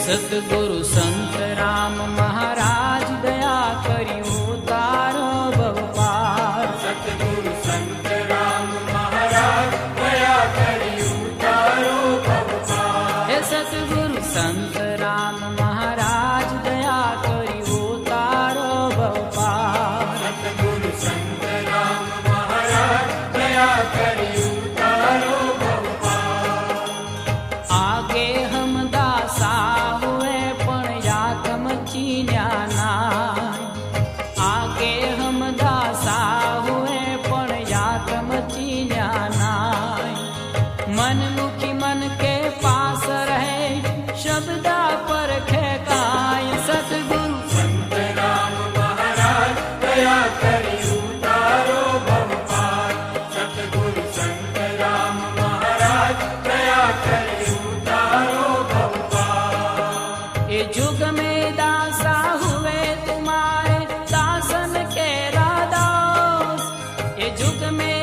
सतगुरु संत राम महाराज दया करियो तारो भव पार। सतगुरु संत राम महाराज दया करियो तारो भव पार। हे सतगुरु संत राम महाराज दया करियो तारो भव पार। सतगुरु संत राम महाराज दया करियो तारो भव पार। आगे हम दासा हुए पण यातम चीन्या नाय। आगे हम दासा हुए पण यातम चीन्या नाय। मन मुखी मन के पास रहे शब्दा पर खेकाय। सतगुरु संत राम महाराज दया करियो तारो भव पार। सतगुरु संत राम महाराज दया करियो तारो भव पार। ये जुग में दासा हुए तुम्हारे दासन के रादास। ये जुग में